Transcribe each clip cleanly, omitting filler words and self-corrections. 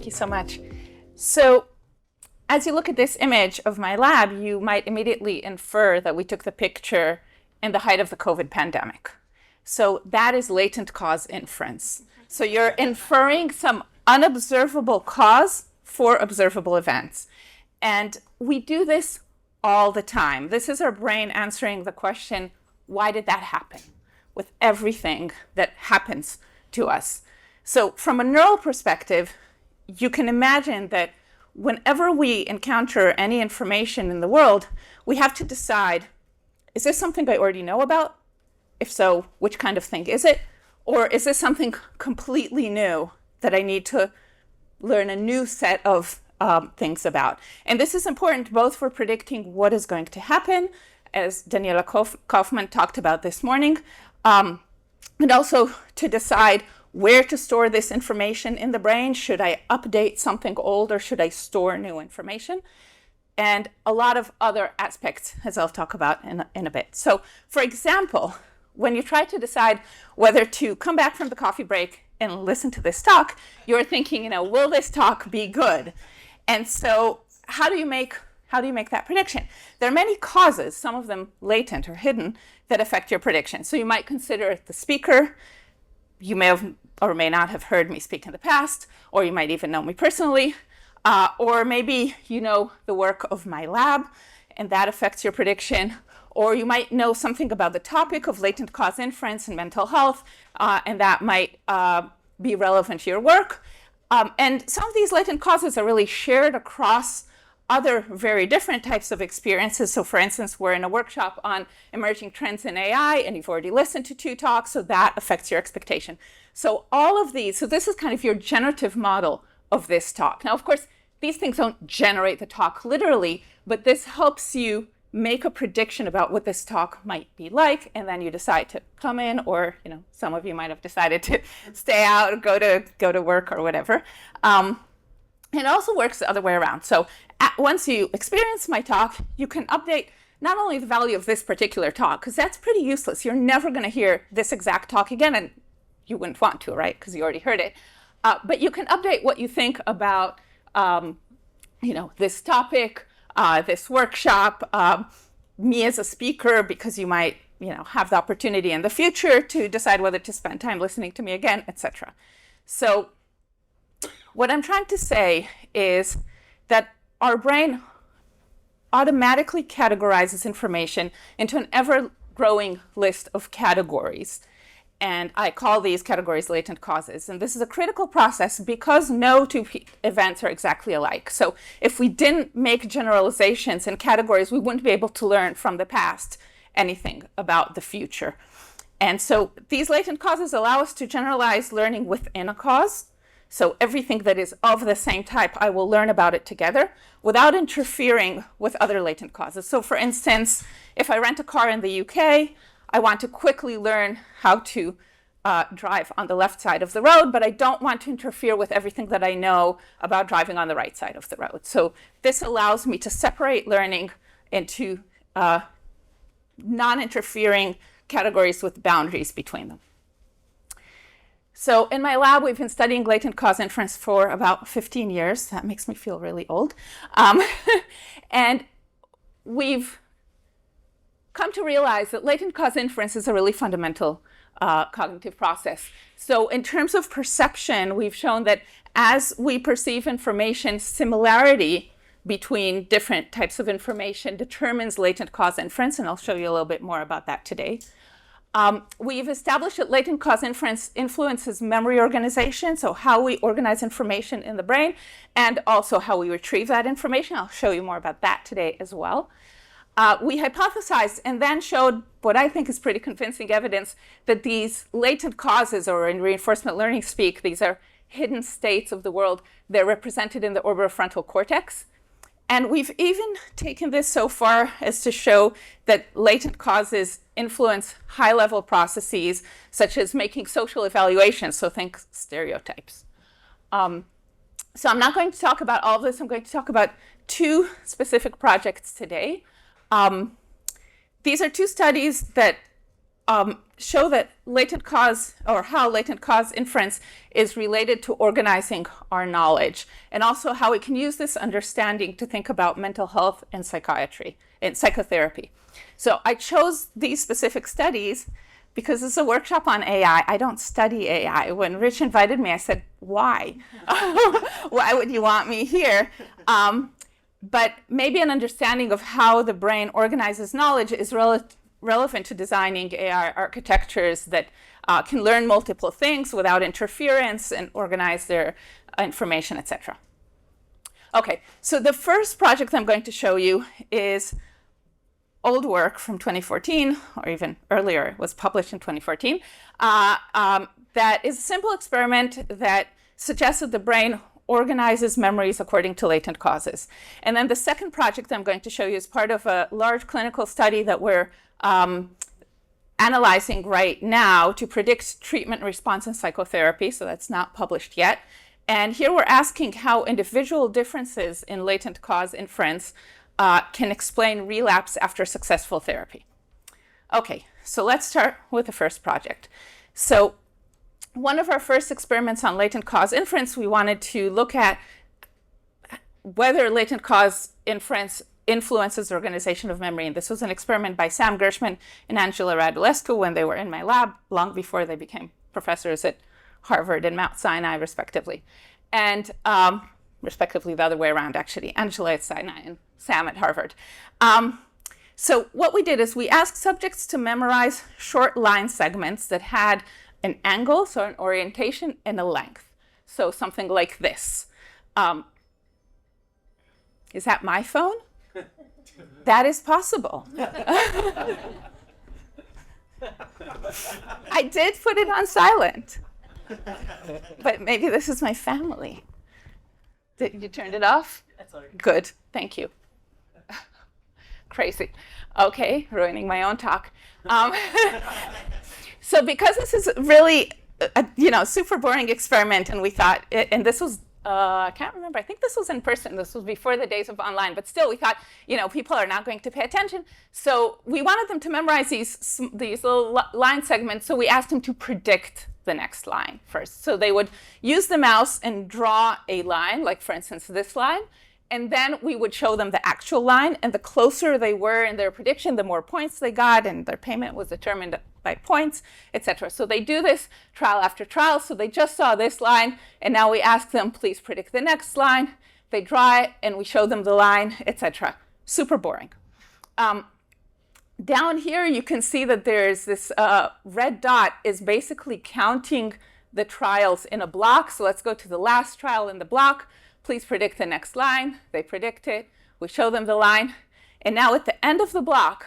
you so much. So as you look at this image of my lab, you might immediately infer that we took the picture in the height of the COVID pandemic. So that is latent cause inference. So you're inferring some unobservable cause for observable events. And we do this all the time. This is our brain answering the question, why did that happen? With everything that happens to us. So from a neural perspective, you can imagine that whenever we encounter any information in the world, we have to decide, is this something I already know about? If so, which kind of thing is it? Or is this something completely new that I need to learn a new set of things about? And this is important both for predicting what is going to happen, as Daniela Kaufman talked about this morning, and also to decide where to store this information in the brain. Should I update something old or should I store new information? And a lot of other aspects, as I'll talk about in a bit. So for example, when you try to decide whether to come back from the coffee break and listen to this talk, you're thinking, will this talk be good? And so how do you make that prediction? There are many causes, some of them latent or hidden, that affect your prediction. So you might consider the speaker. You may have or may not have heard me speak in the past, or you might even know me personally, or maybe you know the work of my lab, and that affects your prediction. Or you might know something about the topic of latent cause inference in mental health, and that might be relevant to your work. And some of these latent causes are really shared across other very different types of experiences. So for instance, we're in a workshop on emerging trends in AI, and you've already listened to 2 talks, so that affects your expectation. So all of these, so this is kind of your generative model of this talk. Now, of course, these things don't generate the talk literally, but this helps you make a prediction about what this talk might be like, and then you decide to come in, or some of you might have decided to stay out or go to work or whatever. It also works the other way around. So once you experience my talk, you can update not only the value of this particular talk, because that's pretty useless. You're never going to hear this exact talk again, and you wouldn't want to, right? Because you already heard it. But you can update what you think about, this topic, this workshop, me as a speaker, because you might, have the opportunity in the future to decide whether to spend time listening to me again, etc. So what I'm trying to say is that our brain automatically categorizes information into an ever-growing list of categories. And I call these categories latent causes. And this is a critical process because no 2 events are exactly alike. So if we didn't make generalizations and categories, we wouldn't be able to learn from the past anything about the future. And so these latent causes allow us to generalize learning within a cause. So everything that is of the same type, I will learn about it together without interfering with other latent causes. So for instance, if I rent a car in the UK, I want to quickly learn how to drive on the left side of the road, but I don't want to interfere with everything that I know about driving on the right side of the road. So this allows me to separate learning into non-interfering categories with boundaries between them. So in my lab, we've been studying latent cause inference for about 15 years. That makes me feel really old. And we've come to realize that latent cause inference is a really fundamental cognitive process. So in terms of perception, we've shown that as we perceive information, similarity between different types of information determines latent cause inference, and I'll show you a little bit more about that today. We've established that latent cause inference influences memory organization, so how we organize information in the brain, and also how we retrieve that information. I'll show you more about that today as well. We hypothesized and then showed what I think is pretty convincing evidence that these latent causes, or in reinforcement learning speak, these are hidden states of the world. They're represented in the orbitofrontal cortex. And we've even taken this so far as to show that latent causes influence high-level processes, such as making social evaluations, so think stereotypes. So I'm not going to talk about all of this. I'm going to talk about 2 specific projects today. These are 2 studies that show that latent cause, or how latent cause inference is related to organizing our knowledge, and also how we can use this understanding to think about mental health and psychiatry and psychotherapy. So I chose these specific studies because this is a workshop on AI. I don't study AI. When Rich invited me, I said, why? Why would you want me here? But maybe an understanding of how the brain organizes knowledge is relevant to designing AI architectures that can learn multiple things without interference and organize their information, etc. Okay, so the first project I'm going to show you is old work from 2014, or even earlier, it was published in 2014, that is a simple experiment that suggests that the brain organizes memories according to latent causes. And then the second project I'm going to show you is part of a large clinical study that we're analyzing right now to predict treatment response in psychotherapy, so that's not published yet. And here we're asking how individual differences in latent cause inference can explain relapse after successful therapy. Okay, so let's start with the first project. So one of our first experiments on latent cause inference, we wanted to look at whether latent cause inference influences organization of memory. And this was an experiment by Sam Gershman and Angela Radulescu when they were in my lab, long before they became professors at Harvard and Mount Sinai, respectively. And respectively the other way around, actually, Angela at Sinai and Sam at Harvard. So what we did is we asked subjects to memorize short line segments that had an angle, so an orientation, and a length. So something like this. Is that my phone? That is possible. I did put it on silent. But maybe this is my family. Did you turn it off? That's all right. Good, thank you. Crazy. Okay, ruining my own talk. So because this is really a super boring experiment, and we thought, and this was, I can't remember, I think this was in person. This was before the days of online, but still we thought, people are not going to pay attention. So we wanted them to memorize these little line segments, so we asked them to predict the next line first. So they would use the mouse and draw a line, like for instance this line, and then we would show them the actual line, and the closer they were in their prediction, the more points they got, and their payment was determined by points, etc. So they do this trial after trial. So they just saw this line, and now we ask them, please predict the next line. They draw it, and we show them the line, etc. Super boring. Down here, you can see that there's this red dot is basically counting the trials in a block. So let's go to the last trial in the block. Please predict the next line. They predict it. We show them the line. And now at the end of the block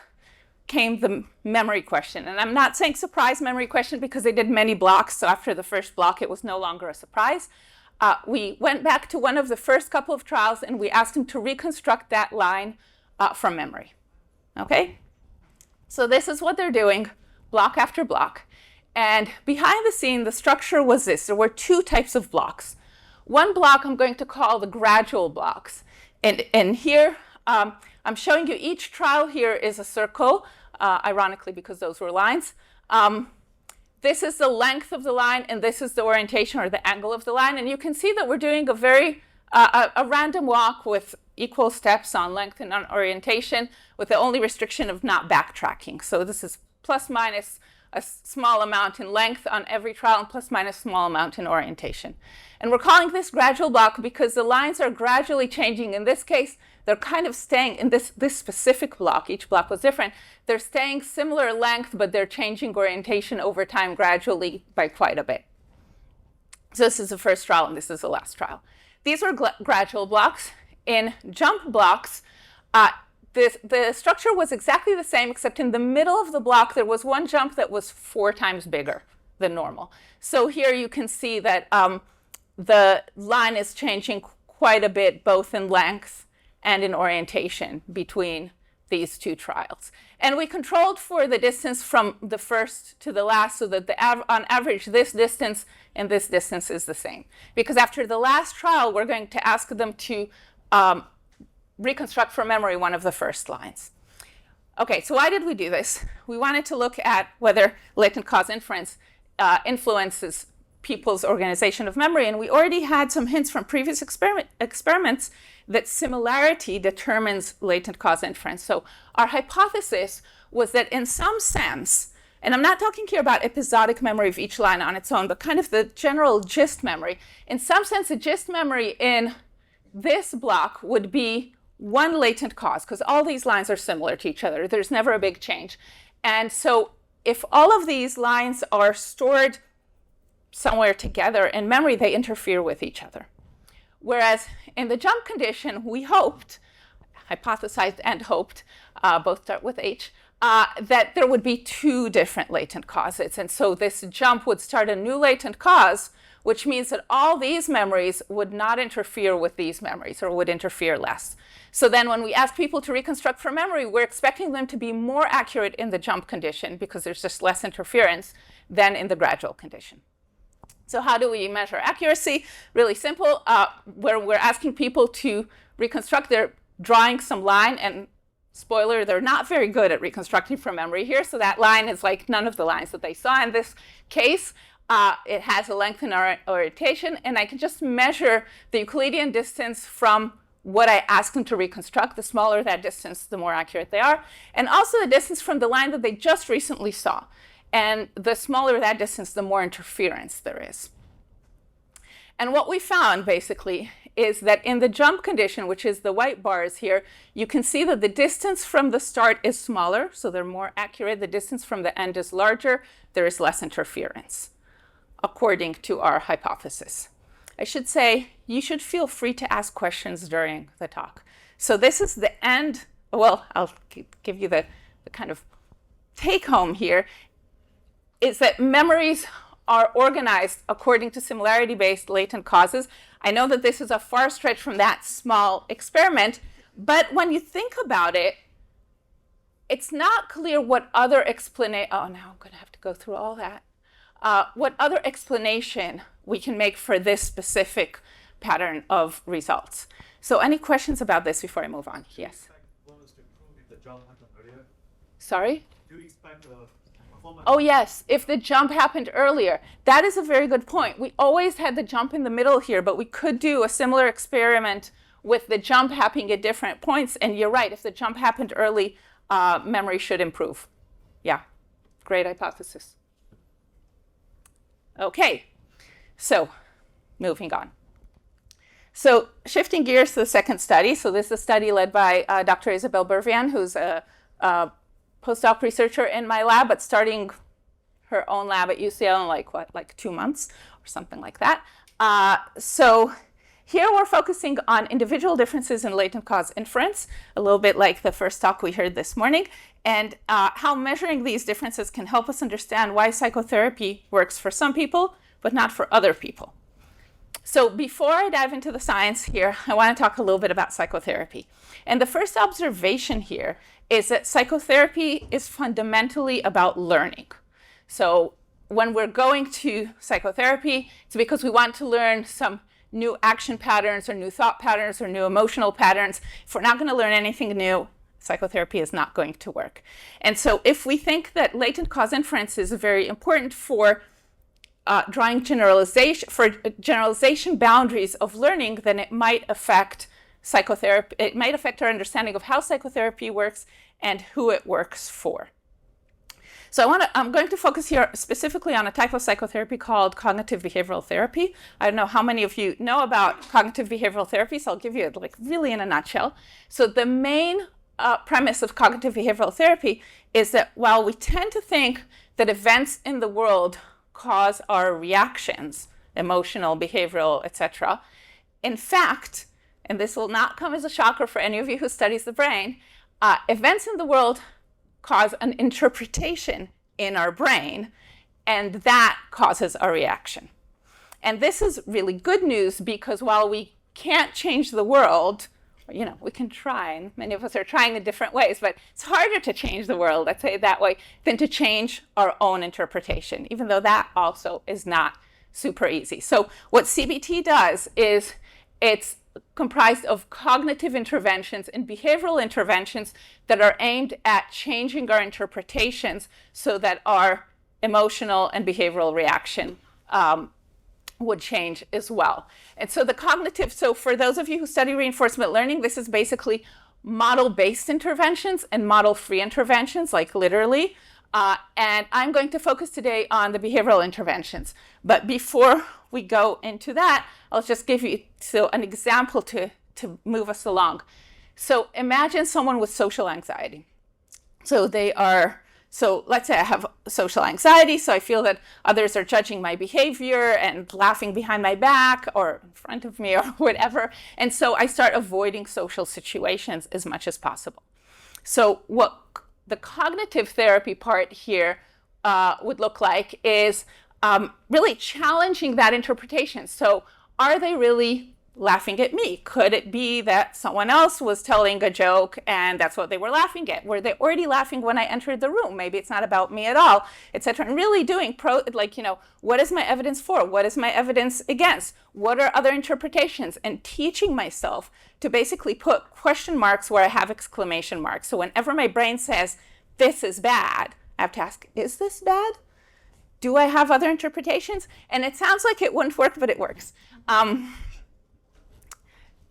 came the memory question. And I'm not saying surprise memory question because they did many blocks. So after the first block, it was no longer a surprise. We went back to one of the first couple of trials, and we asked them to reconstruct that line from memory. Okay? So this is what they're doing, block after block. And behind the scene, the structure was this. There were two types of blocks. One block I'm going to call the gradual blocks. And here, I'm showing you each trial here is a circle, ironically, because those were lines. This is the length of the line, and this is the orientation or the angle of the line. And you can see that we're doing a very a random walk with equal steps on length and on orientation, with the only restriction of not backtracking. So this is plus minus a small amount in length on every trial and plus minus small amount in orientation. And we're calling this gradual block because the lines are gradually changing. In this case, they're kind of staying in this specific block. Each block was different. They're staying similar length, but they're changing orientation over time gradually by quite a bit. So this is the first trial, and this is the last trial. These were gradual blocks. In jump blocks, the structure was exactly the same, except in the middle of the block, there was one jump that was 4 times bigger than normal. So here you can see that the line is changing quite a bit, both in length and in orientation between these two trials. And we controlled for the distance from the first to the last, so that on average, this distance and this distance is the same. Because after the last trial, we're going to ask them to reconstruct from memory one of the first lines. Okay, so why did we do this? We wanted to look at whether latent cause inference influences people's organization of memory, and we already had some hints from previous experiments that similarity determines latent cause inference. So our hypothesis was that in some sense, and I'm not talking here about episodic memory of each line on its own, but kind of the general gist memory. In some sense, the gist memory in this block would be one latent cause, because all these lines are similar to each other. There's never a big change. And so if all of these lines are stored somewhere together in memory, they interfere with each other. Whereas in the jump condition, we hoped, hypothesized and hoped, both start with H, that there would be two different latent causes. And so this jump would start a new latent cause, which means that all these memories would not interfere with these memories, or would interfere less. So then when we ask people to reconstruct from memory, we're expecting them to be more accurate in the jump condition because there's just less interference than in the gradual condition. So how do we measure accuracy? Really simple. Where we're asking people to reconstruct, they're drawing some line, and spoiler, they're not very good at reconstructing from memory here. So that line is like none of the lines that they saw in this case. It has a length and orientation, and I can just measure the Euclidean distance from what I ask them to reconstruct. The smaller that distance, the more accurate they are. And also the distance from the line that they just recently saw. And the smaller that distance, the more interference there is. And what we found, basically, is that in the jump condition, which is the white bars here, you can see that the distance from the start is smaller, so they're more accurate. The distance from the end is larger. There is less interference, according to our hypothesis. I should say, you should feel free to ask questions during the talk. So this is the end. Well, I'll give you the kind of take home here, is that memories are organized according to similarity-based latent causes. I know that this is a far stretch from that small experiment, but when you think about it, it's not clear what other explanation, oh, now I'm going to have to go through all that. What other explanation we can make for this specific pattern of results. So any questions about this before I move on? Yes? Do you expect bonus to improve if the jump happened earlier? Sorry? Do you expect the performance? Oh, yes, if the jump happened earlier. That is a very good point. We always had the jump in the middle here, but we could do a similar experiment with the jump happening at different points. And you're right, if the jump happened early, memory should improve. Yeah, great hypothesis. Okay, so moving on. So shifting gears to the second study. So this is a study led by Dr. Isabelle Bervian, who's a postdoc researcher in my lab, but starting her own lab at UCL in like 2 months or something like that. So here we're focusing on individual differences in latent cause inference, a little bit like the first talk we heard this morning, and how measuring these differences can help us understand why psychotherapy works for some people, but not for other people. So before I dive into the science here, I want to talk a little bit about psychotherapy. And the first observation here is that psychotherapy is fundamentally about learning. So when we're going to psychotherapy, it's because we want to learn some new action patterns or new thought patterns or new emotional patterns. If we're not going to learn anything new, psychotherapy is not going to work. And so if we think that latent cause inference is very important for drawing generalization boundaries of learning, then it might affect psychotherapy. It might affect our understanding of how psychotherapy works and who it works for. So I'm going to focus here specifically on a type of psychotherapy called cognitive behavioral therapy. I don't know how many of you know about cognitive behavioral therapy, so I'll give you it like really in a nutshell. So the main premise of cognitive behavioral therapy is that while we tend to think that events in the world cause our reactions, emotional, behavioral, etc., in fact, and this will not come as a shocker for any of you who studies the brain, events in the world cause an interpretation in our brain, and that causes a reaction. And this is really good news because while we can't change the world, you know, we can try, and many of us are trying in different ways, but it's harder to change the world, let's say it that way, than to change our own interpretation, even though that also is not super easy. So what CBT does is it's comprised of cognitive interventions and behavioral interventions that are aimed at changing our interpretations so that our emotional and behavioral reaction would change as well. And so the cognitive, so for those of you who study reinforcement learning, this is basically model-based interventions and model-free interventions, like literally. And I'm going to focus today on the behavioral interventions. But before we go into that, I'll just give you an example to move us along. So imagine someone with social anxiety. So let's say I have social anxiety, so I feel that others are judging my behavior and laughing behind my back or in front of me or whatever. And so I start avoiding social situations as much as possible. So what the cognitive therapy part here would look like is really challenging that interpretation. So are they really laughing at me? Could it be that someone else was telling a joke and that's what they were laughing at? Were they already laughing when I entered the room? Maybe it's not about me at all, etc. And really doing what is my evidence for? What is my evidence against? What are other interpretations? And teaching myself to basically put question marks where I have exclamation marks. So whenever my brain says, this is bad, I have to ask, is this bad? Do I have other interpretations? And it sounds like it wouldn't work, but it works.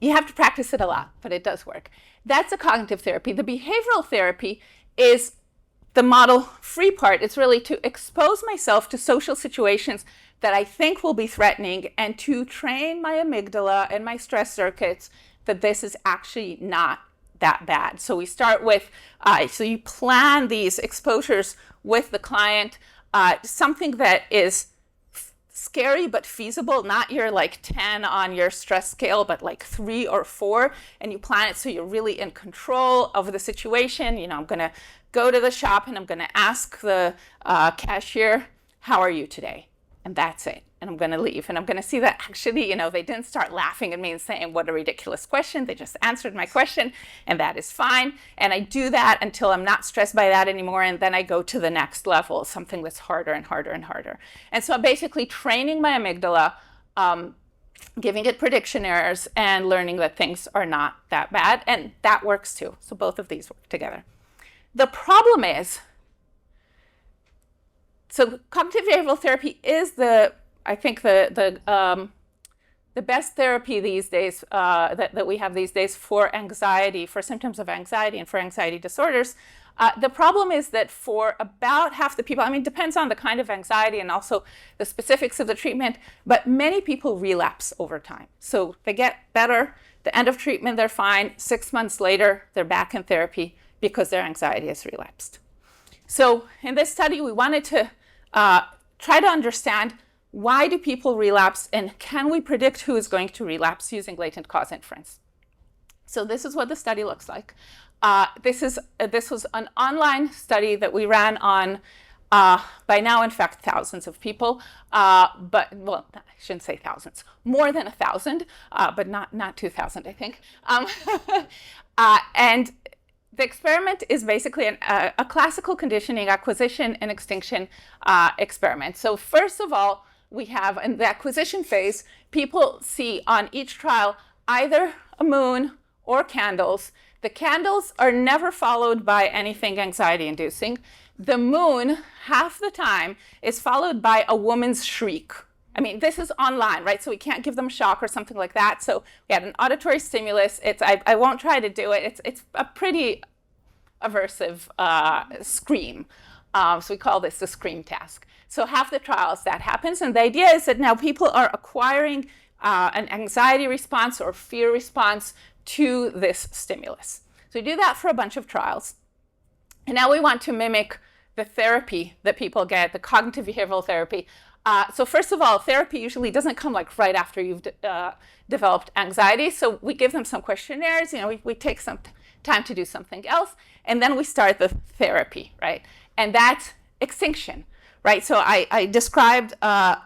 You have to practice it a lot, but it does work. That's a cognitive therapy. The behavioral therapy is the model-free part. It's really to expose myself to social situations that I think will be threatening and to train my amygdala and my stress circuits that this is actually not that bad. So we start with, so you plan these exposures with the client, something that is scary but feasible, not your like 10 on your stress scale, but like 3 or 4, and you plan it so you're really in control of the situation. I'm going to go to the shop and I'm going to ask the cashier, how are you today? And that's it. And I'm going to leave. And I'm going to see that actually, they didn't start laughing at me and saying, what a ridiculous question. They just answered my question, and that is fine. And I do that until I'm not stressed by that anymore. And then I go to the next level, something that's harder and harder and harder. And so I'm basically training my amygdala, giving it prediction errors, and learning that things are not that bad. And that works too. So both of these work together. The problem is, so cognitive behavioral therapy is I think the best therapy these days that we have these days for anxiety, for symptoms of anxiety and for anxiety disorders. The problem is that for about half the people, it depends on the kind of anxiety and also the specifics of the treatment, but many people relapse over time. So they get better, the end of treatment, they're fine. 6 months later, they're back in therapy because their anxiety has relapsed. So in this study, we wanted to try to understand, why do people relapse, and can we predict who is going to relapse using latent cause inference? So this is what the study looks like. This was an online study that we ran on, by now, in fact, thousands of people. I shouldn't say thousands, more than 1,000, but not 2,000, I think. And the experiment is basically a classical conditioning, acquisition, and extinction experiment. So first of all, we have, in the acquisition phase, people see on each trial either a moon or candles. The candles are never followed by anything anxiety-inducing. The moon, half the time, is followed by a woman's shriek. This is online, right? So we can't give them shock or something like that. So we had an auditory stimulus. I won't try to do it. It's a pretty aversive scream. So we call this the scream task. So half the trials that happens. And the idea is that now people are acquiring an anxiety response or fear response to this stimulus. So we do that for a bunch of trials. And now we want to mimic the therapy that people get, the cognitive behavioral therapy. So first of all, therapy usually doesn't come like right after you've developed anxiety. So we give them some questionnaires, we take some time to do something else, and then we start the therapy, right? And that's extinction, right? So I described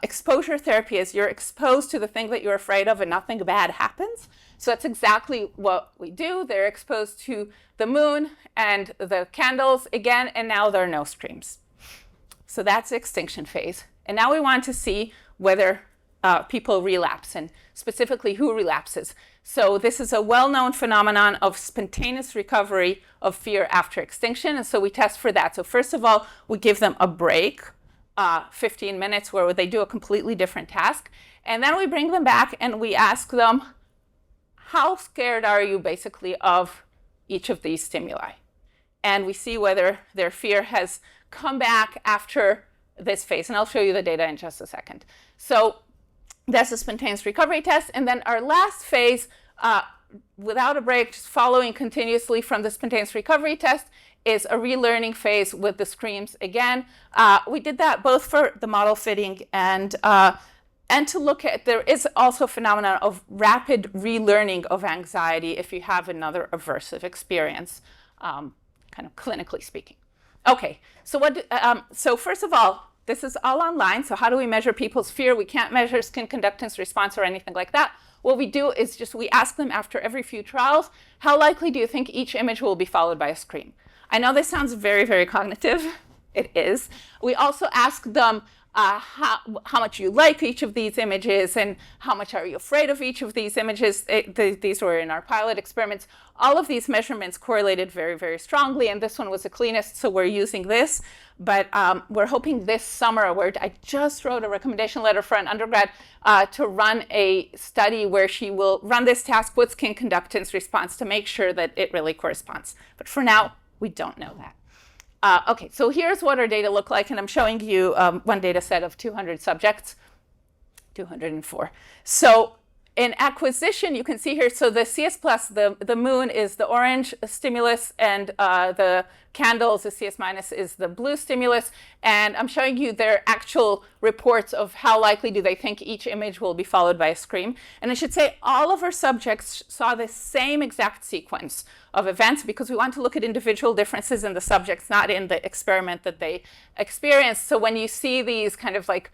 exposure therapy as you're exposed to the thing that you're afraid of and nothing bad happens. So that's exactly what we do. They're exposed to the moon and the candles again, and now there are no screams. So that's the extinction phase. And now we want to see whether people relapse, and specifically who relapses. So this is a well-known phenomenon of spontaneous recovery of fear after extinction, and so we test for that. So first of all, we give them a break, 15 minutes, where they do a completely different task, and then we bring them back and we ask them, how scared are you basically of each of these stimuli? And we see whether their fear has come back after this phase, and I'll show you the data in just a second. So that's a spontaneous recovery test. And then our last phase, without a break, just following continuously from the spontaneous recovery test, is a relearning phase with the screams again. We did that both for the model fitting and to look at, there is also a phenomenon of rapid relearning of anxiety if you have another aversive experience, kind of clinically speaking. Okay, so so first of all, this is all online, so how do we measure people's fear? We can't measure skin conductance response or anything like that. What we do is just we ask them after every few trials, how likely do you think each image will be followed by a scream? I know this sounds very, very cognitive. It is. We also ask them how much you like each of these images and how much are you afraid of each of these images. These were in our pilot experiments. All of these measurements correlated very, very strongly, and this one was the cleanest, so we're using this. But we're hoping this summer, where I just wrote a recommendation letter for an undergrad to run a study where she will run this task with skin conductance response to make sure that it really corresponds. But for now, we don't know that. Okay, so here's what our data look like, and I'm showing you one data set of 200 subjects, 204. So in acquisition, you can see here, so the CS plus, the moon is the orange stimulus, and the candles, the CS minus, is the blue stimulus. And I'm showing you their actual reports of how likely do they think each image will be followed by a scream. And I should say all of our subjects saw the same exact sequence of events, because we want to look at individual differences in the subjects, not in the experiment that they experienced. So when you see these kind of like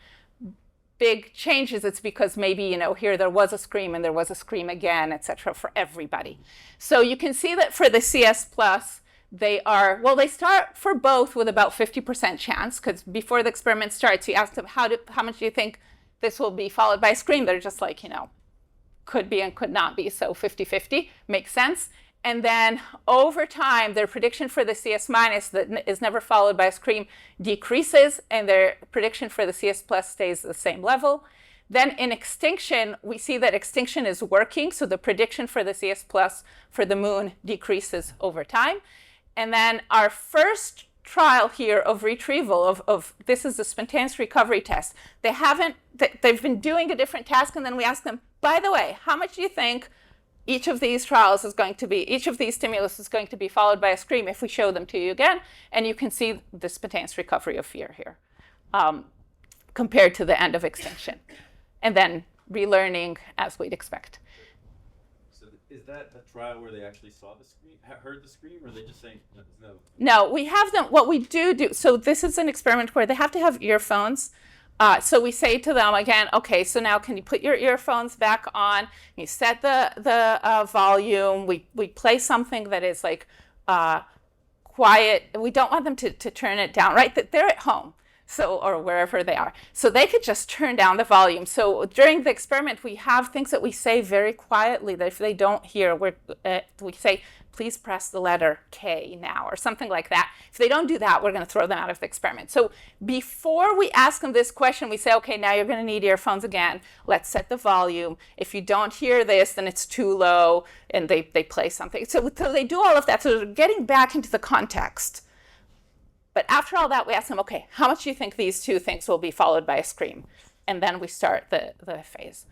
big changes, it's because maybe, you know, here there was a scream and there was a scream again, et cetera, for everybody. So you can see that for the CS plus, they are, well, they start for both with about 50% chance, because before the experiment starts, you ask them, how much do you think this will be followed by a scream? They're just like, you know, could be and could not be, so 50-50 makes sense. And then over time, their prediction for the CS minus that is never followed by a scream decreases, and their prediction for the CS plus stays the same level. Then in extinction, we see that extinction is working, so the prediction for the CS plus for the moon decreases over time. And then our first trial here of retrieval of this is the spontaneous recovery test. They've been doing a different task, and then we ask them, by the way, how much do you think each of these trials is going to be, each of these stimulus is going to be followed by a scream if we show them to you again? And you can see the spontaneous recovery of fear here compared to the end of extinction. And then relearning as we'd expect. So is that a trial where they actually saw the scream, heard the scream, or are they just saying no? No, we have them, what we do, so this is an experiment where they have to have earphones. So we say to them again, okay, so now can you put your earphones back on? You set the volume. We play something that is like quiet. We don't want them to turn it down, right? That they're at home, so, or wherever they are. So they could just turn down the volume. So during the experiment, we have things that we say very quietly that if they don't hear, we say, please press the letter K now, or something like that. If they don't do that, we're going to throw them out of the experiment. So before we ask them this question, we say, okay, now you're going to need earphones again. Let's set the volume. If you don't hear this, then it's too low, and they play something. So they do all of that. So they're getting back into the context. But after all that, we ask them, okay, how much do you think these two things will be followed by a scream? And then we start the phase.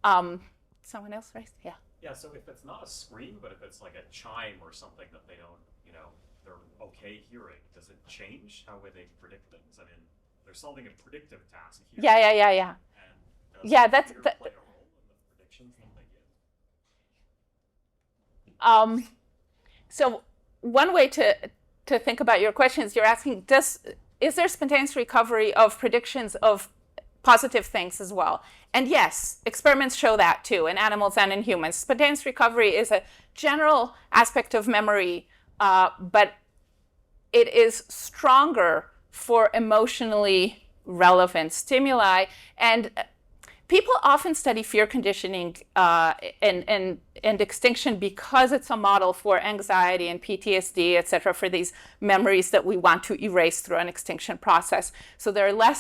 Someone else raised? Yeah. Yeah, so if it's not a scream, but if it's like a chime or something that they don't, you know, they're okay hearing, does it change how they predict things? I mean, they're solving a predictive task here. Yeah. And Yeah, does fear play a role in the predictions that they give? So one way to think about your question is you're asking, is there spontaneous recovery of predictions of positive things as well? And yes, experiments show that too, in animals and in humans. Spontaneous recovery is a general aspect of memory, but it is stronger for emotionally relevant stimuli. And People often study fear conditioning and extinction because it's a model for anxiety and PTSD, et cetera, for these memories that we want to erase through an extinction process. So there are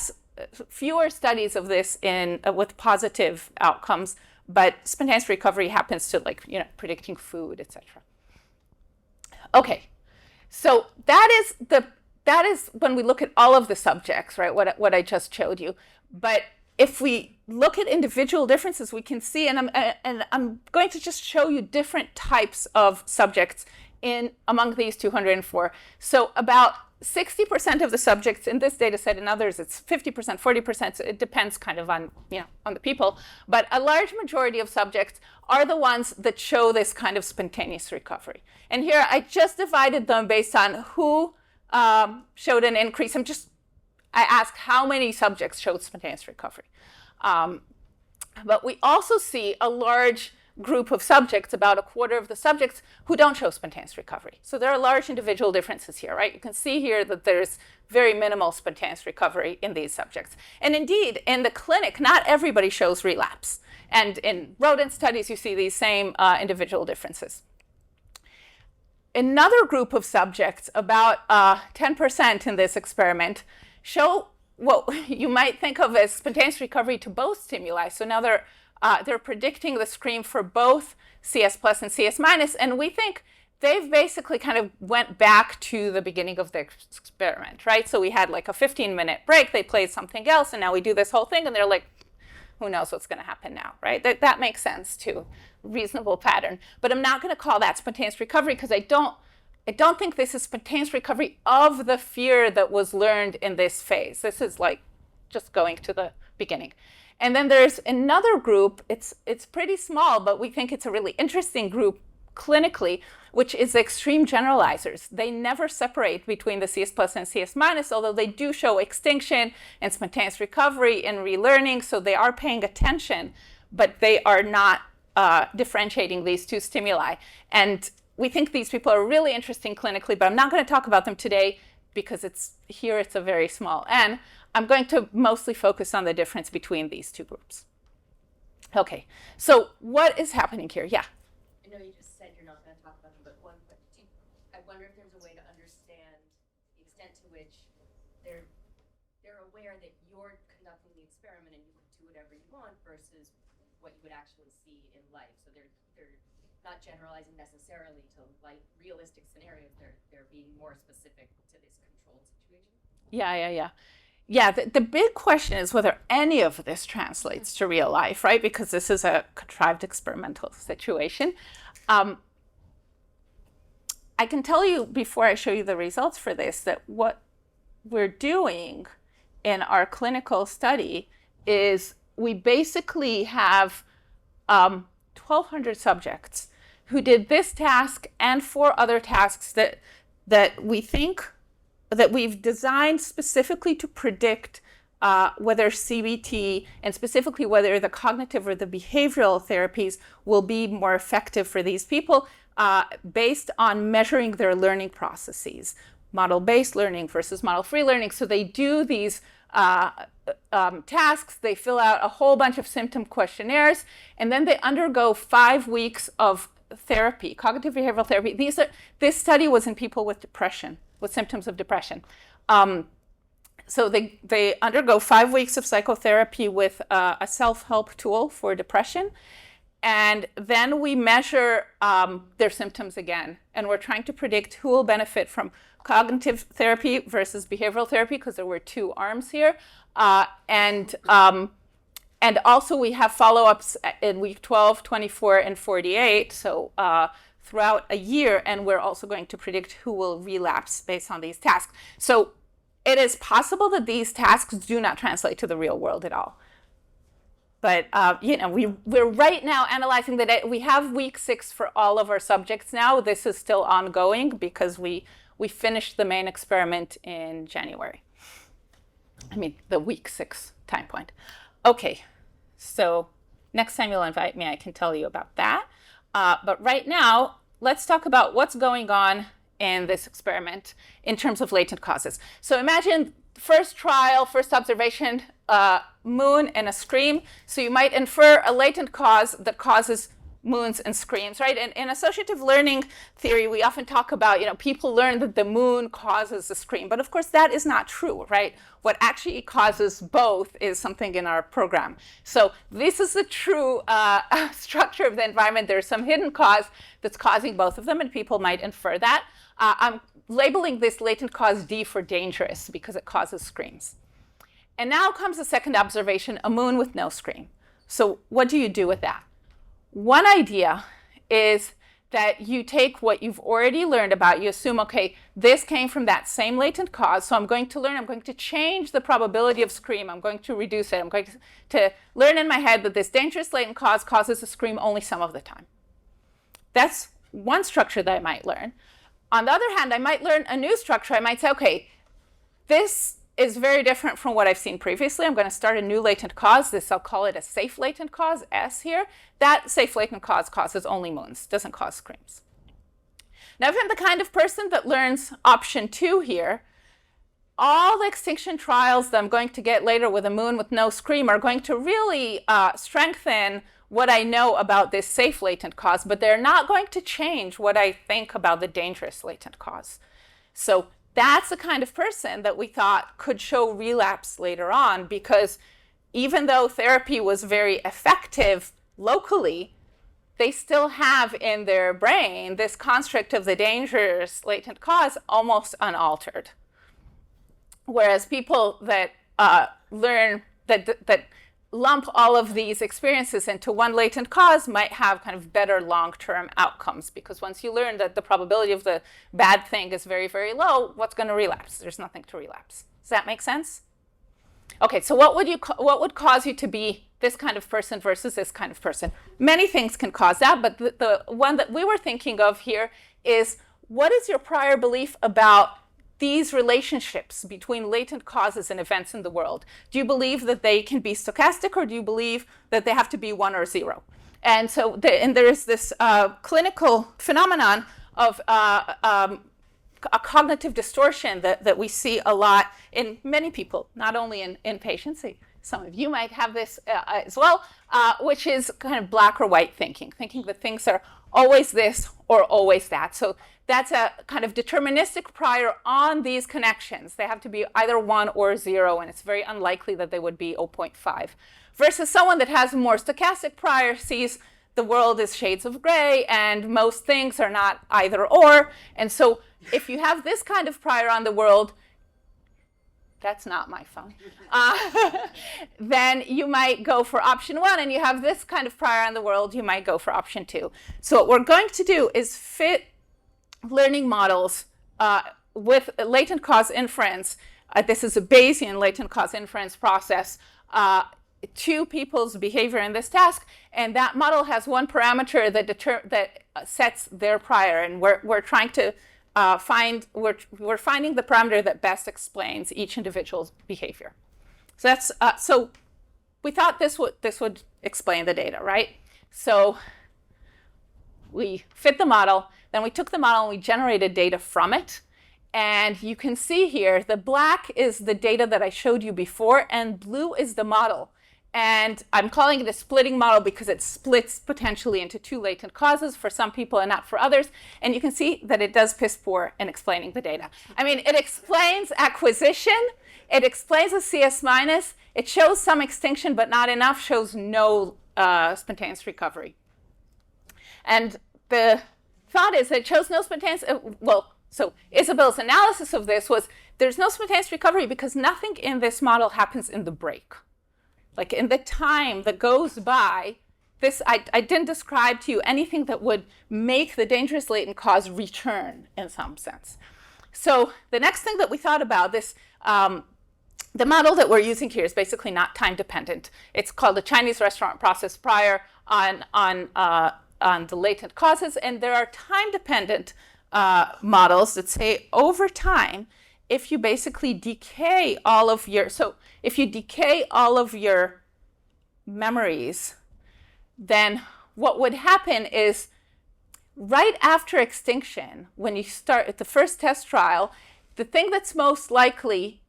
fewer studies of this with positive outcomes, but spontaneous recovery happens to predicting food, et cetera. Okay, so that is when we look at all of the subjects, right? What I just showed you, but if we look at individual differences, we can see, and I'm going to just show you different types of subjects among these 204. So about 60% of the subjects in this data set, in others it's 50%, 40%, so it depends kind of on the people, but a large majority of subjects are the ones that show this kind of spontaneous recovery. And here I just divided them based on who showed an increase. I asked how many subjects showed spontaneous recovery. But we also see a large group of subjects, about a quarter of the subjects, who don't show spontaneous recovery. So there are large individual differences here, right? You can see here that there's very minimal spontaneous recovery in these subjects. And indeed, in the clinic, not everybody shows relapse. And in rodent studies, you see these same individual differences. Another group of subjects, about 10% in this experiment, show what you might think of as spontaneous recovery to both stimuli. So now they're predicting the screen for both CS plus and CS minus, and we think they've basically kind of went back to the beginning of the experiment, right? So we had like a 15-minute break, they played something else, and now we do this whole thing, and they're like, who knows what's going to happen now, right? That makes sense too, reasonable pattern. But I'm not going to call that spontaneous recovery because I don't think this is spontaneous recovery of the fear that was learned in this phase. This is like just going to the beginning. And then there's another group, it's pretty small, but we think it's a really interesting group clinically, which is extreme generalizers. They never separate between the CS plus and CS minus, although they do show extinction and spontaneous recovery and relearning, so they are paying attention, but they are not differentiating these two stimuli. And we think these people are really interesting clinically, but I'm not going to talk about them today because it's a very small N. I'm going to mostly focus on the difference between these two groups. Okay, so what is happening here? Yeah? I know you just said you're not going to talk about them, but I wonder if there's a way to understand the extent to which they're aware that you're conducting the experiment and you can do whatever you want versus what you would actually see in life. So they're not generalizing necessarily to like realistic scenarios. They're being more specific to this controlled situation. Yeah, the big question is whether any of this translates to real life, right? Because this is a contrived experimental situation. I can tell you before I show you the results for this that what we're doing in our clinical study is we basically have 1,200 subjects who did this task and 4 other tasks that we think that we've designed specifically to predict whether CBT and specifically whether the cognitive or the behavioral therapies will be more effective for these people based on measuring their learning processes, model-based learning versus model-free learning. So they do these tasks, they fill out a whole bunch of symptom questionnaires, and then they undergo 5 weeks of therapy, cognitive behavioral therapy. This study was in people with depression, with symptoms of depression. So they undergo 5 weeks of psychotherapy with a self-help tool for depression. And then we measure their symptoms again. And we're trying to predict who will benefit from cognitive therapy versus behavioral therapy, because there were 2 arms here. And also we have follow-ups in week 12, 24, and 48. So throughout a year, and we're also going to predict who will relapse based on these tasks. So it is possible that these tasks do not translate to the real world at all. But we're right now analyzing the data. We have week 6 for all of our subjects now. This is still ongoing because we finished the main experiment in January. I mean, the week 6 time point. Okay, so next time you'll invite me, I can tell you about that. But right now, let's talk about what's going on in this experiment in terms of latent causes. So imagine first trial, first observation, moon and a scream. So you might infer a latent cause that causes moons and screams, right? And in associative learning theory, we often talk about, people learn that the moon causes a scream. But of course, that is not true, right? What actually causes both is something in our program. So this is the true structure of the environment. There's some hidden cause that's causing both of them, and people might infer that. I'm labeling this latent cause D for dangerous because it causes screams. And now comes the second observation, a moon with no scream. So what do you do with that? One idea is that you take what you've already learned about, you assume, okay, this came from that same latent cause, so I'm going to change the probability of scream, I'm going to reduce it, I'm going to learn in my head that this dangerous latent cause causes a scream only some of the time. That's one structure that I might learn. On the other hand, I might learn a new structure. I might say, okay, this is very different from what I've seen previously. I'm going to start a new latent cause. I'll call it a safe latent cause, S here. That safe latent cause causes only moons, doesn't cause screams. Now, if I'm the kind of person that learns option 2 here, all the extinction trials that I'm going to get later with a moon with no scream are going to really strengthen what I know about this safe latent cause, but they're not going to change what I think about the dangerous latent cause. So that's the kind of person that we thought could show relapse later on, because even though therapy was very effective locally, they still have in their brain this construct of the dangerous latent cause almost unaltered. Whereas people that learn that lump all of these experiences into one latent cause might have kind of better long-term outcomes, because once you learn that the probability of the bad thing is very, very low, what's going to relapse? There's nothing to relapse. Does that make sense? Okay, so what would cause you to be this kind of person versus this kind of person? Many things can cause that, but the one that we were thinking of here is, what is your prior belief about these relationships between latent causes and events in the world? Do you believe that they can be stochastic, or do you believe that they have to be 1 or 0? And so there is this clinical phenomenon of a cognitive distortion that we see a lot in many people, not only in patients. Some of you might have this as well, which is kind of black or white thinking that things are always this or always that. So that's a kind of deterministic prior on these connections. They have to be either 1 or 0, and it's very unlikely that they would be 0.5. Versus someone that has a more stochastic prior sees the world as shades of gray, and most things are not either or. And so if you have this kind of prior on the world, that's not my phone, then you might go for option 1, and you have this kind of prior on the world, you might go for option 2. So what we're going to do is fit learning models with latent cause inference. This is a Bayesian latent cause inference process to people's behavior in this task, and that model has one parameter that sets their prior, and we're trying to we're finding the parameter that best explains each individual's behavior. So that's so we thought this would explain the data, right? So we fit the model, then we took the model and we generated data from it. And you can see here, the black is the data that I showed you before, and blue is the model. And I'm calling it a splitting model because it splits potentially into 2 latent causes for some people and not for others. And you can see that it does piss poor in explaining the data. I mean, it explains acquisition, it explains the CS minus, it shows some extinction, but not enough, shows no spontaneous recovery. And the thought is that it shows no spontaneous, so Isabel's analysis of this was, there's no spontaneous recovery because nothing in this model happens in the break. Like in the time that goes by, I didn't describe to you anything that would make the dangerous latent cause return in some sense. So the next thing that we thought about, the model that we're using here is basically not time dependent. It's called the Chinese restaurant process prior on the latent causes, and there are time dependent models that say over time, if you basically decay all of your, if you decay all of your memories, then what would happen is right after extinction, when you start at the first test trial, the thing that's most likely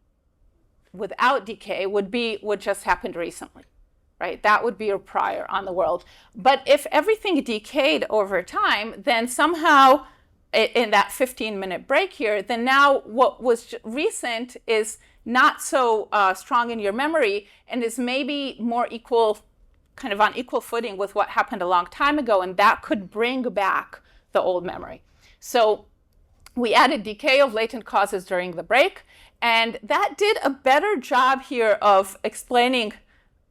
without decay would just happened recently, right? That would be your prior on the world. But if everything decayed over time, then somehow in that 15-minute break here, then now what was recent is not so strong in your memory and is maybe more equal, kind of on equal footing with what happened a long time ago, and that could bring back the old memory. So we added decay of latent causes during the break, and that did a better job here of explaining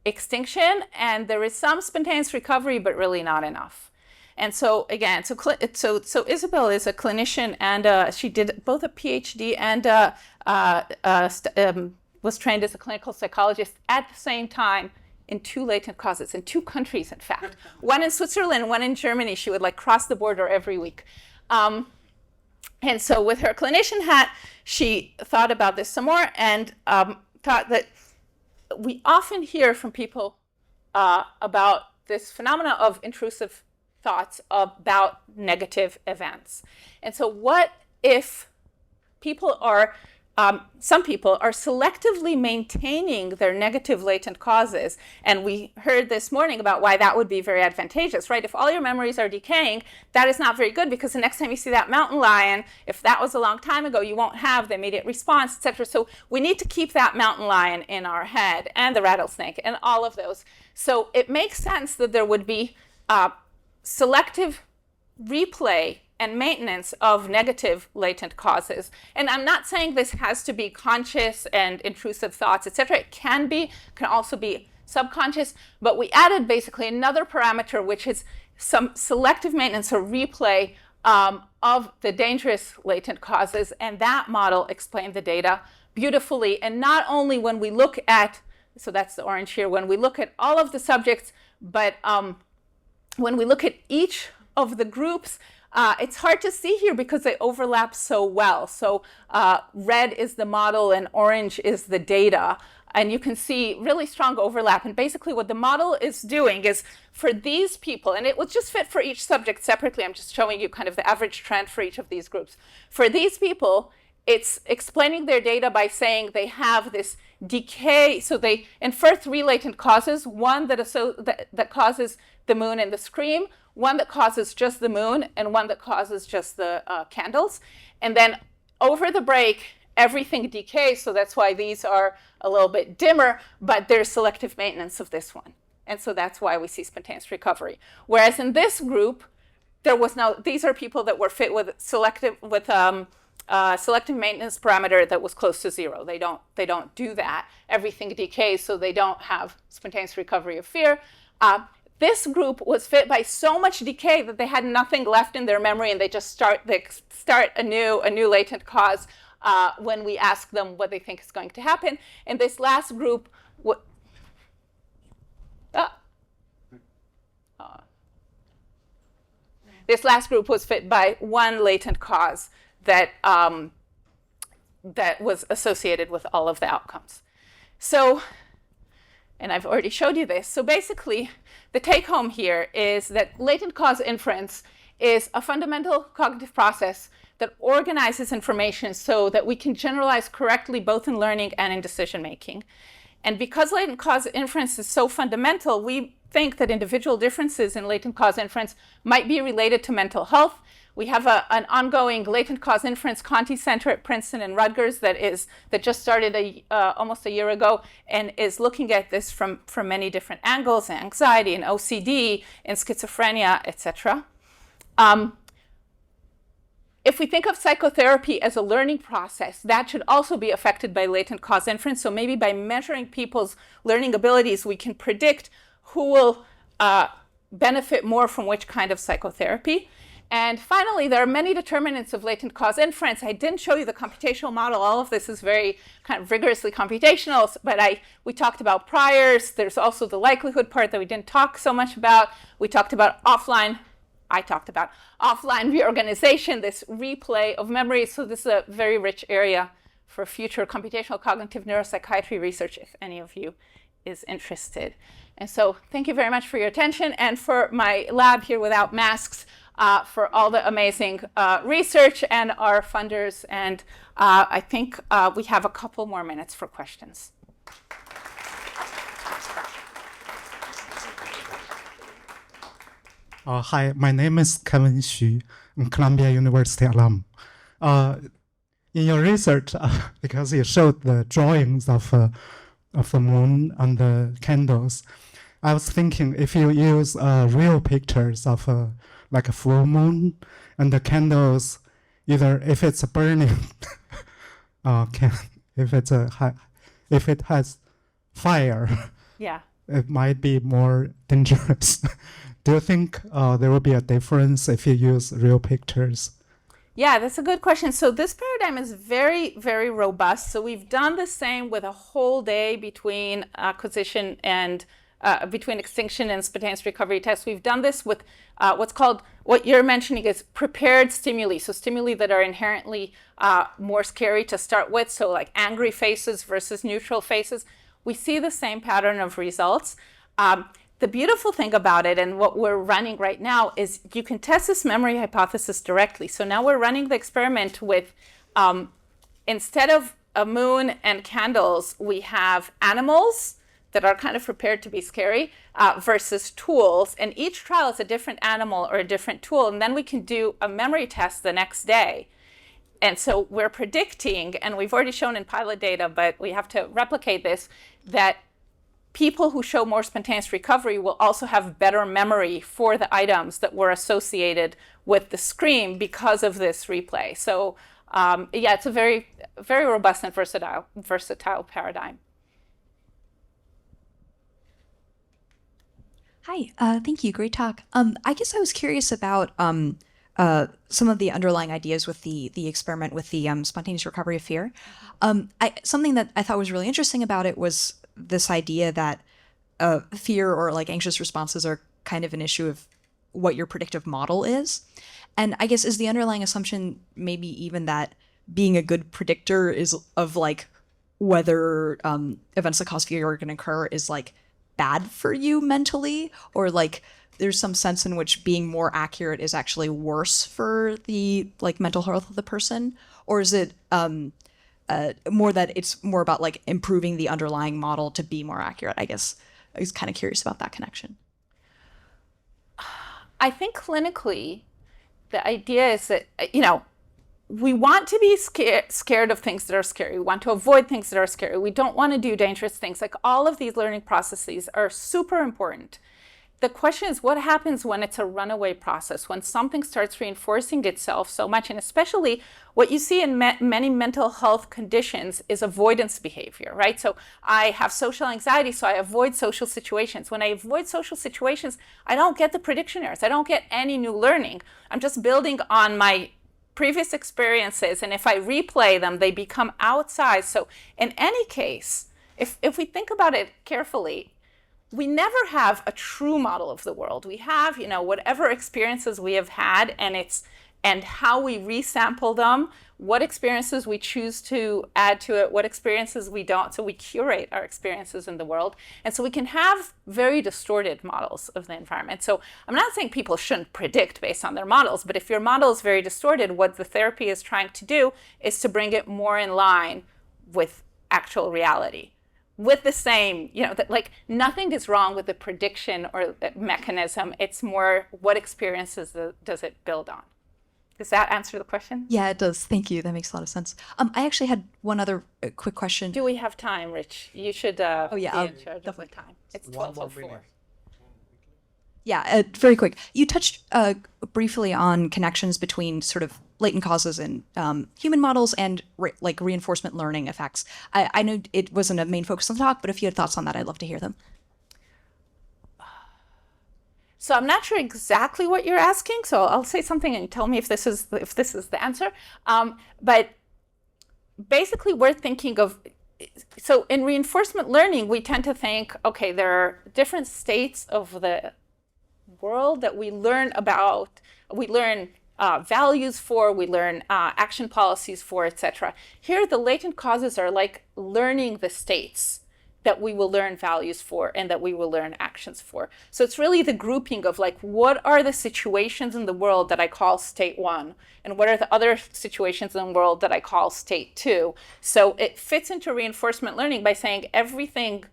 extinction, and there is some spontaneous recovery, but really not enough. And so again, so Isabel is a clinician, and she did both a PhD and was trained as a clinical psychologist at the same time in 2 latent causes, in 2 countries, in fact. One in Switzerland, one in Germany. She would like cross the border every week. And so with her clinician hat, she thought about this some more and thought that we often hear from people about this phenomena of intrusive thoughts about negative events. And so what if people are, some people are selectively maintaining their negative latent causes? And we heard this morning about why that would be very advantageous, right? If all your memories are decaying, that is not very good, because the next time you see that mountain lion, if that was a long time ago, you won't have the immediate response, etc. So we need to keep that mountain lion in our head, and the rattlesnake, and all of those. So it makes sense that there would be selective replay and maintenance of negative latent causes. And I'm not saying this has to be conscious and intrusive thoughts, etc. It can be, can also be subconscious, but we added basically another parameter, which is some selective maintenance or replay of the dangerous latent causes, and that model explained the data beautifully. And not only when we look at, so that's the orange here, when we look at all of the subjects, but when we look at each of the groups, it's hard to see here because they overlap so well. So red is the model and orange is the data. And you can see really strong overlap. And basically what the model is doing is for these people, and it will just fit for each subject separately. I'm just showing you kind of the average trend for each of these groups. For these people, it's explaining their data by saying they have this decay. So they infer 3 latent causes, one that causes the moon and the scream, one that causes just the moon, and one that causes just the candles. And then over the break, everything decays, so that's why these are a little bit dimmer, but there's selective maintenance of this one. And so that's why we see spontaneous recovery. Whereas in this group, there was no, these are people that were fit with selective maintenance parameter that was close to 0. They don't do that. Everything decays, so they don't have spontaneous recovery of fear. This group was fit by so much decay that they had nothing left in their memory, and they just start a new latent cause when we ask them what they think is going to happen. And this last group, this last group was fit by 1 latent cause that that was associated with all of the outcomes. So, and I've already showed you this. So basically, the take home here is that latent cause inference is a fundamental cognitive process that organizes information so that we can generalize correctly both in learning and in decision making. And because latent cause inference is so fundamental, we think that individual differences in latent cause inference might be related to mental health. We have an ongoing latent cause inference Conti Center at Princeton and Rutgers that just started almost a year ago and is looking at this from many different angles: anxiety and OCD and schizophrenia, etc. If we think of psychotherapy as a learning process, that should also be affected by latent cause inference. So maybe by measuring people's learning abilities, we can predict who will benefit more from which kind of psychotherapy. And finally, there are many determinants of latent cause inference. I didn't show you the computational model. All of this is very kind of rigorously computational, but we talked about priors. There's also the likelihood part that we didn't talk so much about. We talked about offline reorganization, this replay of memories. So this is a very rich area for future computational cognitive neuropsychiatry research, if any of you is interested. And so thank you very much for your attention. And for my lab here without masks, for all the amazing research and our funders. And I think we have a couple more minutes for questions. Hi, my name is Kevin Xu. I'm Columbia University alum. In your research, because you showed the drawings of the moon and the candles, I was thinking if you use real pictures of like a full moon and the candles, either if it's burning, if it has fire, Yeah. it might be more dangerous. Do you think there will be a difference if you use real pictures? Yeah, that's a good question. So this paradigm is very, very robust. So we've done the same with a whole day between acquisition and between extinction and spontaneous recovery tests. We've done this with what you're mentioning is prepared stimuli. So stimuli that are inherently more scary to start with. So like angry faces versus neutral faces. We see the same pattern of results. The beautiful thing about it, and what we're running right now, is you can test this memory hypothesis directly. So now we're running the experiment with, instead of a moon and candles, we have animals that are kind of prepared to be scary versus tools. And each trial is a different animal or a different tool. And then we can do a memory test the next day. And so we're predicting, and we've already shown in pilot data, but we have to replicate this, that people who show more spontaneous recovery will also have better memory for the items that were associated with the scream because of this replay. So yeah, it's a very, very robust and versatile paradigm. Hi, thank you. Great talk. I guess I was curious about some of the underlying ideas with the experiment with the spontaneous recovery of fear. Something that I thought was really interesting about it was this idea that fear or like anxious responses are kind of an issue of what your predictive model is. And I guess is the underlying assumption maybe even that being a good predictor is of like whether events that cause fear are going to occur is like bad for you mentally, or like there's some sense in which being more accurate is actually worse for the like mental health of the person? Or is it more that it's more about like improving the underlying model to be more accurate? I guess I was kind of curious about that connection. I think clinically, the idea is that, we want to be scared of things that are scary. We want to avoid things that are scary. We don't want to do dangerous things. Like all of these learning processes are super important. The question is, what happens when it's a runaway process, when something starts reinforcing itself so much? And especially what you see in many mental health conditions is avoidance behavior, right? So I have social anxiety, so I avoid social situations. When I avoid social situations, I don't get the prediction errors. I don't get any new learning. I'm just building on my previous experiences. And if I replay them, they become outsized. So in any case, if we think about it carefully, we never have a true model of the world. We have, whatever experiences we have had, and how we resample them, what experiences we choose to add to it, what experiences we don't. So we curate our experiences in the world. And so we can have very distorted models of the environment. So I'm not saying people shouldn't predict based on their models, but if your model is very distorted, what the therapy is trying to do is to bring it more in line with actual reality. With the same, that like nothing is wrong with the prediction or the mechanism. It's more what experiences does it build on. Does that answer the question? Yeah, it does. Thank you. That makes a lot of sense. I actually had one other quick question. Do we have time, Rich? You should yeah, be I'll in charge definitely. of the time. It's 12:04. Yeah, very quick. You touched briefly on connections between sort of latent causes in human models and like reinforcement learning effects. I know it wasn't a main focus on the talk, but if you had thoughts on that, I'd love to hear them. So I'm not sure exactly what you're asking, so I'll say something and tell me if this is the answer. But basically, we're thinking of, so in reinforcement learning, we tend to think, okay, there are different states of the world that we learn about. We learn values for, we learn action policies for, etc. Here, the latent causes are like learning the states that we will learn values for and that we will learn actions for. So it's really the grouping of like, what are the situations in the world that I call state 1, and what are the other situations in the world that I call state 2. So it fits into reinforcement learning by saying everything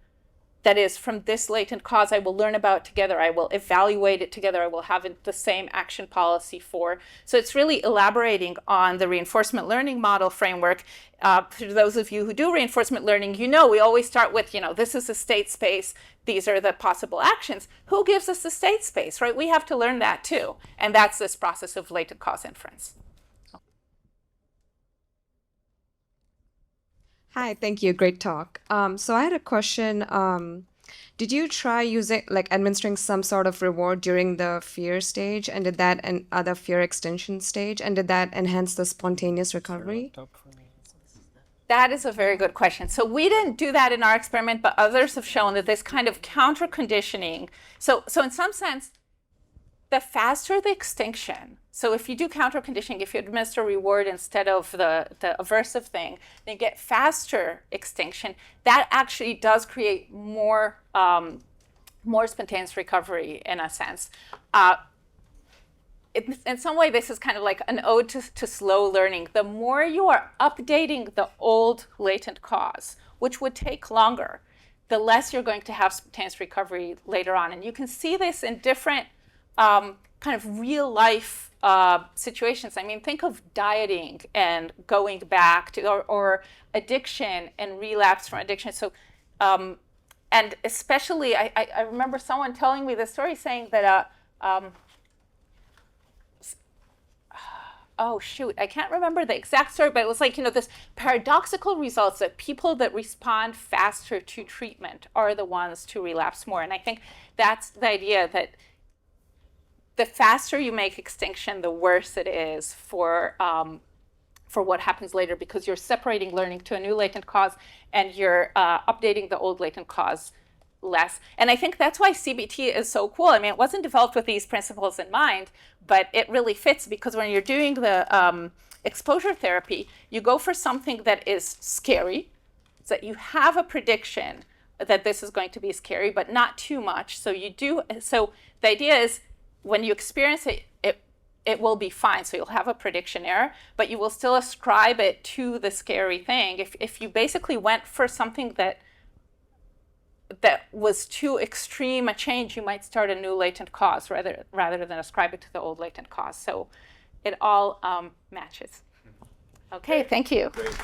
that is from this latent cause I will learn about together, I will evaluate it together, I will have the same action policy for. So it's really elaborating on the reinforcement learning model framework. For those of you who do reinforcement learning, you know we always start with, this is a state space, these are the possible actions. Who gives us the state space, right? We have to learn that too. And that's this process of latent cause inference. Hi, thank you. Great talk. So I had a question. Did you try using, administering some sort of reward during the fear stage, and did that, and other fear extension stage, and did that enhance the spontaneous recovery? That is a very good question. So we didn't do that in our experiment, but others have shown that this kind of counter conditioning. So in some sense, the faster the extinction, so if you do counter conditioning, if you administer reward instead of the aversive thing, then you get faster extinction. That actually does create more spontaneous recovery in a sense. In some way, this is kind of like an ode to slow learning. The more you are updating the old latent cause, which would take longer, the less you're going to have spontaneous recovery later on. And you can see this in different kind of real life situations. I mean, think of dieting and going back to, or addiction and relapse from addiction. So, and especially, I remember someone telling me this story saying that, oh shoot, I can't remember the exact story, but it was like, this paradoxical results that people that respond faster to treatment are the ones to relapse more. And I think that's the idea, that the faster you make extinction, the worse it is for what happens later, because you're separating learning to a new latent cause and you're updating the old latent cause less. And I think that's why CBT is so cool. I mean, it wasn't developed with these principles in mind, but it really fits, because when you're doing the exposure therapy, you go for something that is scary, so that you have a prediction that this is going to be scary, but not too much. So the idea is, when you experience it, it will be fine. So you'll have a prediction error, but you will still ascribe it to the scary thing. If you basically went for something that was too extreme a change, you might start a new latent cause rather than ascribe it to the old latent cause. So it all matches. Okay, thank you. Great.